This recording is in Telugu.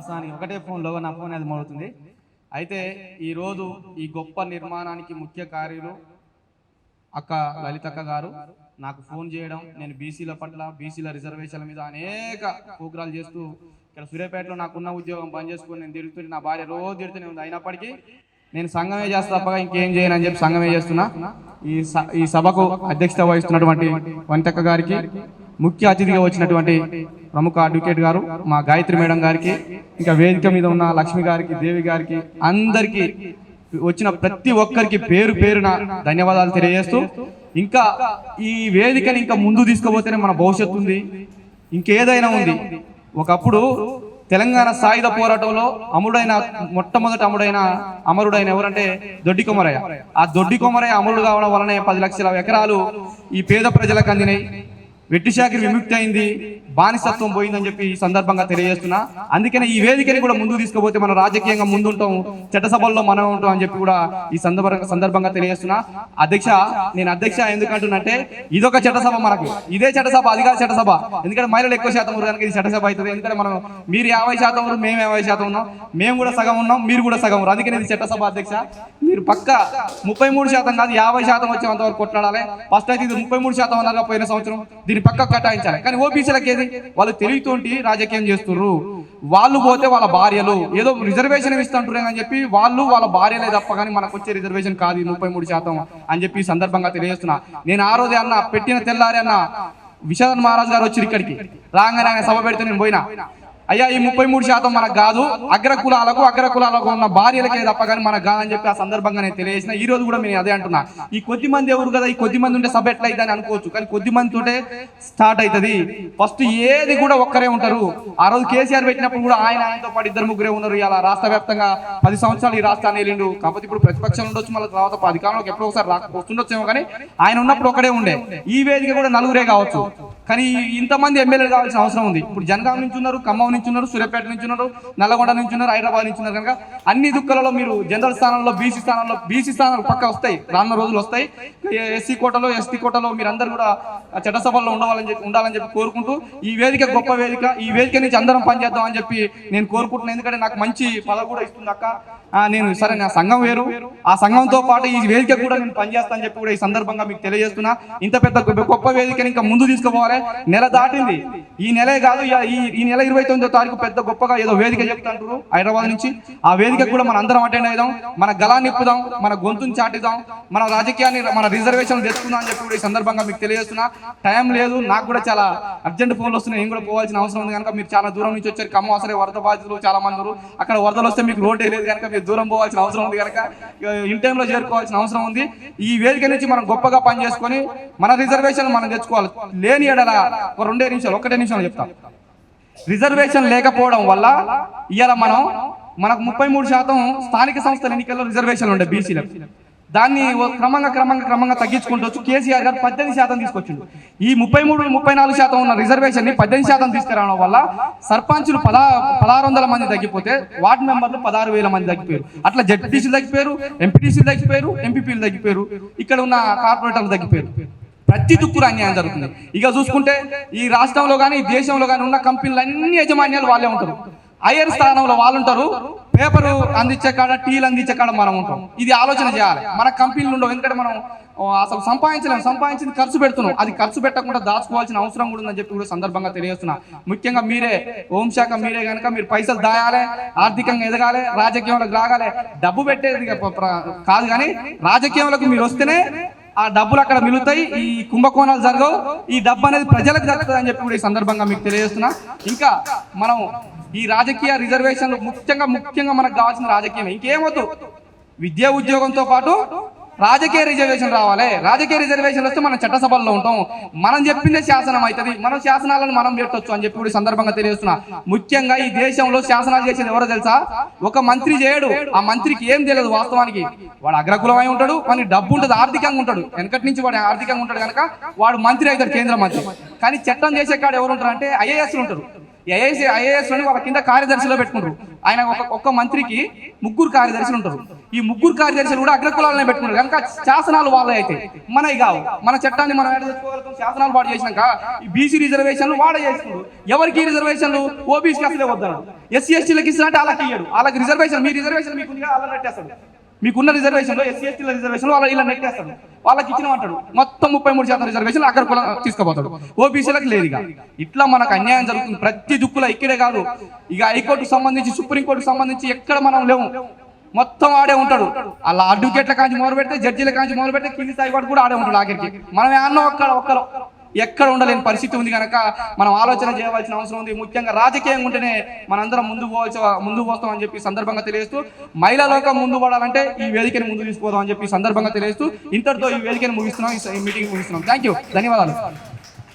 వాస్తవానికి ఒకటే ఫోన్లో నా ఫోన్ అది మోడుతుంది. అయితే ఈరోజు ఈ గొప్ప నిర్మాణానికి ముఖ్య కార్యులు అక్క లలితక్క గారు నాకు ఫోన్ చేయడం, నేను బీసీల పట్ల బీసీల రిజర్వేషన్ల మీద అనేక ప్రోగ్రాలు చేస్తూ ఇక్కడ సూర్యాపేటలో నాకున్న ఉద్యోగం పని చేసుకుని నేను తిరుగుతుంటే నా భార్య రోజు తిరుగుతూనే ఉంది. అయినప్పటికీ నేను సంఘమే చేస్తా తప్పగా ఇంకేం చేయను అని చెప్పి సంఘమే చేస్తున్నా. ఈ సభకు అధ్యక్షత వహిస్తున్నటువంటి వనితక్క గారికి, ముఖ్య అతిథిగా వచ్చినటువంటి ప్రముఖ అడ్వకేట్ గారు మా గాయత్రి మేడం గారికి, ఇంకా వేదిక మీద ఉన్న లక్ష్మి గారికి, దేవి గారికి, అందరికీ వచ్చిన ప్రతి ఒక్కరికి పేరు పేరున ధన్యవాదాలు తెలియజేస్తూ, ఇంకా ఈ వేదికని ఇంకా ముందు తీసుకుపోతేనే మన భవిష్యత్తు ఉంది, ఇంకేదైనా ఉంది. ఒకప్పుడు తెలంగాణ సాయుధ పోరాటంలో మొట్టమొదటి అమరుడైన ఎవరంటే దొడ్డి కొమరయ్య. ఆ దొడ్డి కొమరయ్య అమరుడు కావడం వలనే 10 లక్షల ఎకరాలు ఈ పేద ప్రజలకు అందినాయి. వెట్టి శాఖ విముక్తి అయింది, బానిసత్వం పోయిందని చెప్పి ఈ సందర్భంగా తెలియజేస్తున్నా. అందుకనే ఈ వేదికని కూడా ముందుకు తీసుకుపోతే మనం రాజకీయంగా ముందుంటాం, చట్టసభల్లో మనం ఉంటాం అని చెప్పి కూడా ఈ సందర్భంగా తెలియజేస్తున్నా. అధ్యక్ష, నేను అధ్యక్ష ఎందుకంటున్నంటే ఇదొక చట్టసభ, మనకు ఇదే చట్టసభ, అది కాదు చట్టసభ. ఎందుకంటే మహిళలు ఎక్కువ శాతం ఉన్నారు కనుక ఇది చట్టసభ అవుతుంది. ఎందుకంటే మనం మీరు 50% ఉన్నారు, మేము 50% ఉన్నాం, మేము కూడా సగం ఉన్నాం, మీరు కూడా సగం ఉన్నారు. అందుకని ఇది చట్టసభ. అధ్యక్ష, మీరు పక్క 33% కాదు 50% వచ్చేంతవరకు కొట్లాడాలి. ఫస్ట్ అయితే ఇది 33% అన్నారు పోయిన సంవత్సరం, దీన్ని పక్క కటాయించాలి. కానీ ఓబీసీలకి ఏది, వాళ్ళు తెలివితోటి రాజకీయం చేస్తున్నారు. వాళ్ళు పోతే వాళ్ళ భార్యలు ఏదో రిజర్వేషన్ ఇస్తుంటారు అని చెప్పి వాళ్ళ భార్యలే తప్ప కానీ మనకు వచ్చే రిజర్వేషన్ కాదు 33% అని చెప్పి ఈ సందర్భంగా తెలియజేస్తున్నా. నేను ఆ రోజే అన్న, పెట్టిన తెల్లారి అన్న విశ్వనాథ్ మహారాజ్ గారు వచ్చి ఇక్కడికి రాగానే ఆయన సభ పెడితే నేను పోయినా, అయ్యా ఈ 33% మనకు కాదు, అగ్రకులాలకు ఉన్న భార్యలకే తప్ప కానీ మనకు కాదని చెప్పి ఆ సందర్భంగా నేను తెలియజేసిన. ఈ రోజు కూడా నేను అదే అంటున్నా, ఈ కొద్ది మంది ఎవరు కదా, ఈ కొద్ది మంది ఉంటే సభ ఎట్లా అవుతుంది అనుకోవచ్చు, కానీ కొద్ది మందితోటే స్టార్ట్ అవుతుంది. ఫస్ట్ ఏది కూడా ఒక్కరే ఉంటారు. ఆ రోజు కేసీఆర్ పెట్టినప్పుడు కూడా ఆయనతో పాటు 2-3 ఉన్నారు. ఇలా రాష్ట్ర వ్యాప్తంగా 10 సంవత్సరాలు ఈ రాష్ట్రాన్ని వెళ్ళిండు. కాకపోతే ఇప్పుడు ప్రతిపక్షం ఉండొచ్చు, మళ్ళీ తర్వాత అధికారంలోకి ఎప్పుడో ఒకసారి వస్తుండొచ్చేమో, కానీ ఆయన ఉన్నప్పుడు ఒకడే ఉండే. ఈ వేదిక కూడా 4 కావచ్చు, కానీ ఇంతమంది ఎమ్మెల్యేలు కావాల్సిన అవసరం ఉంది. ఇప్పుడు జనగాం నుంచి ఉన్నారు, ఖమ్మం నుంచి ఉన్నారు, సూర్యాపేట నుంచి ఉన్నారు, నల్లగొండ నుంచి ఉన్నారు, హైదరాబాద్ నుంచి ఉన్నారు. కనుక అన్ని దుఃఖాలలో మీరు జనరల్ స్థానంలో బీసీ స్థానాలు పక్క వస్తాయి, రానున్న రోజులు వస్తాయి. ఎస్సీ కోటలో ఎస్టీ కోటలో మీరందరూ కూడా చట్టసభల్లో ఉండాలని చెప్పి కోరుకుంటూ, ఈ వేదిక గొప్ప వేదిక, ఈ వేదిక నుంచి అందరం పనిచేద్దాం అని చెప్పి నేను కోరుకుంటున్నాను. ఎందుకంటే నాకు మంచి పదవి కూడా ఇస్తుంది అక్క. నేను సరే, నా సంఘం వేరు, ఆ సంఘంతో పాటు ఈ వేదిక కూడా నేను పనిచేస్తా అని చెప్పి కూడా ఈ సందర్భంగా మీకు తెలియజేస్తున్నా. ఇంత పెద్ద గొప్ప వేదికని ఇంకా ముందు తీసుకుపోవాలి. నెల దాటింది, ఈ నెలే కాదు, ఈ నెల 29వ తారీఖు పెద్ద గొప్పగా ఏదో వేదిక చెప్తుంటారు హైదరాబాద్ నుంచి. ఆ వేదిక కూడా మన అందరం అటెండ్ అయిదాం, మన గలాన్ని నిప్పుదాం, మన గొంతుని చాటిదాం, మన రాజకీయాన్ని, మన రిజర్వేషన్ తెచ్చుకుందాం అని చెప్పి కూడా ఈ సందర్భంగా మీకు తెలియజేస్తున్నా. టైం లేదు, నాకు కూడా చాలా అర్జెంట్ ఫోన్లు వస్తున్నాయి, నేను కూడా పోవాల్సిన అవసరం ఉంది. కనుక మీరు చాలా దూరం నుంచి వచ్చారు, ఖమ్మం అసలే వరద బాధితులు చాలా మంది ఉన్నారు. అక్కడ వరదలు వస్తే మీకు రోడ్ లేదు కనుక మీరు దూరం పోవాల్సిన అవసరం ఉంది, కనుక ఇన్ టైంలో చేరుకోవాల్సిన అవసరం ఉంది. ఈ వేదిక నుంచి మనం గొప్పగా పని చేసుకొని మన రిజర్వేషన్ మనం తెచ్చుకోవాలి. లేని ఎడల 2 నిమిషాలు 1 నిమిషం చెప్తాం. రిజర్వేషన్ లేకపోవడం వల్ల ఇవాళ మనకు 33% స్థానిక సంస్థల ఎన్నికల్లో రిజర్వేషన్లు ఉండే బీసీలకు. దాన్ని క్రమంగా తగ్గించుకుంటూ వచ్చి కేసీఆర్ గారు 18% తీసుకొచ్చిండు. ఈ 33-34% ఉన్న రిజర్వేషన్ ని 18% తీసుకురావడం వల్ల సర్పంచులు 1600 మంది తగ్గిపోతే వార్డు మెంబర్లు 16,000 మంది తగ్గిపోయారు. అట్లా జడ్పీటీసీలు తగ్గిపోయారు, ఎంపీటీసీలు తగ్గిపోయారు, ఎంపీపీలు తగ్గిపోయారు, ఇక్కడ ఉన్న కార్పొరేటర్లు తగ్గిపోయారు. ప్రతి దుక్కులు అన్యాయం జరుగుతుంది. ఇక చూసుకుంటే ఈ రాష్ట్రంలో కానీ దేశంలో కానీ ఉన్న కంపెనీలు అన్ని యాజమాన్యాలు వాళ్ళే ఉంటారు. హైయర్ స్థానంలో వాళ్ళు ఉంటారు, పేపర్ అందించే కాడ, టీలు అందించే కాడ మనం ఉంటాం. ఇది ఆలోచన చేయాలి. మన కంపెనీలు ఉండవు, ఎందుకంటే మనం అసలు సంపాదించింది ఖర్చు పెడుతున్నాం. అది ఖర్చు పెట్టకుండా దాచుకోవాల్సిన అవసరం కూడా ఉందని చెప్పి కూడా సందర్భంగా తెలియజేస్తున్నా. ముఖ్యంగా మీరే హోంశాఖ, మీరే కనుక మీరు పైసలు దాయాలి, ఆర్థికంగా ఎదగాలి, రాజకీయంలోకి రాగాలి. డబ్బు పెట్టేది కాదు, కానీ రాజకీయంలోకి మీరు వస్తేనే ఆ డబ్బులు అక్కడ మిగులుతాయి, ఈ కుంభకోణాలు జరగవు, ఈ డబ్బు అనేది ప్రజలకు జరుగుతుంది అని చెప్పి కూడా ఈ సందర్భంగా మీకు తెలియజేస్తున్నా. ఇంకా మనం ఈ రాజకీయ రిజర్వేషన్లు ముఖ్యంగా మనకు కావాల్సిన రాజకీయం ఇంకేమొద్దు, విద్యా ఉద్యోగంతో పాటు రాజకీయ రిజర్వేషన్ రావాలి. రాజకీయ రిజర్వేషన్ వస్తే మనం చట్టసభల్లో ఉంటాం, మనం చెప్పిందే శాసనం అవుతుంది, మన శాసనాలను మనం పెట్టొచ్చు అని చెప్పి కూడా సందర్భంగా తెలియజేస్తున్నా. ముఖ్యంగా ఈ దేశంలో శాసనాలు చేసేది ఎవరో తెలుసా? ఒక మంత్రి చేయడు. ఆ మంత్రికి ఏం తెలియదు. వాస్తవానికి వాడు అగ్రకులమై ఉంటాడు, వాడికి డబ్బు ఉంటుంది, ఆర్థికంగా ఉంటాడు, వెనకటి నుంచి వాడు ఆర్థికంగా ఉంటాడు కనుక వాడు మంత్రి అవుతాడు, కేంద్ర మంత్రి. కానీ చట్టం చేసే కాడ ఎవరు ఉంటారు అంటే ఐఏఎస్లు ఉంటారు. ఐఏఎస్ లోని వాళ్ళ కింద కార్యదర్శిలో పెట్టుకుంటారు. ఆయన ఒక్క మంత్రికి 3 కార్యదర్శులు ఉంటారు. ఈ 3 కార్యదర్శులు కూడా అగ్రకులాలనే పెట్టుకుంటారు కనుక శాసనాలు వాళ్ళే అయితే మనవి కావు. మన చట్టాన్ని మనం ఏడ తెచ్చుకోగలుగుతాం? శాసనాలు వాడు చేసినాక ఈ బీసీ రిజర్వేషన్లు వాడే చేసుకుంటారు. ఎవరికి రిజర్వేషన్లు? ఓబీసీకి అసలే వద్దన్నాడు. ఎస్సీ ఎస్టీలకు ఇచ్చినట్టు వాళ్ళకి ఇయ్యాడు. వాళ్ళకి రిజర్వేషన్, మీ రిజర్వేషన్ మీకుందిగా వాళ్ళని నెట్టేస్తాడు. మీకున్న రిజర్వేషన్లో ఎస్సీ ఎస్టీల రిజర్వేషన్లు వాళ్ళ ఇలా నెట్టేస్తాడు. వాళ్ళకి ఇచ్చినమంటాడు. మొత్తం 33% రిజర్వేషన్లు అక్కడ కులం తీసుకుపోతాడు. ఓబీసీలకు లేదు. ఇట్లా మనకు అన్యాయం జరుగుతుంది ప్రతి దిక్కులో. ఇక్కడే కాదు, ఇక హైకోర్టుకు సంబంధించి, సుప్రీంకోర్టుకు సంబంధించి ఎక్కడ మనం లేవు. మొత్తం ఆడే ఉంటాడు. అలా అడ్వకేట్ల కాంచి మొదలు పెడితే, జడ్జీల కాంచి మొదలు పెడితే కింది స్థాయి వాడు కూడా ఆడే ఉంటాడు. ఆఖరికి మనం ఏమన్నా ఒక్కరు ఎక్కడ ఉండలేని పరిస్థితి ఉంది కనుక మనం ఆలోచన చేయవలసిన అవసరం ఉంది. ముఖ్యంగా రాజకీయంగా ఉంటేనే మనందరం ముందు పోస్తామని చెప్పి సందర్భంగా తెలియజేస్తూ, మహిళా లోకం ముందు పడాలంటే ఈ వేదికని ముందు తీసుకుపోదాం అని చెప్పి సందర్భంగా తెలియజేస్తూ ఇంతటితో ఈ వేదికని ముగిస్తున్నాం, ఈ మీటింగ్ ముగిస్తున్నాం. థ్యాంక్ యూ, ధన్యవాదాలు.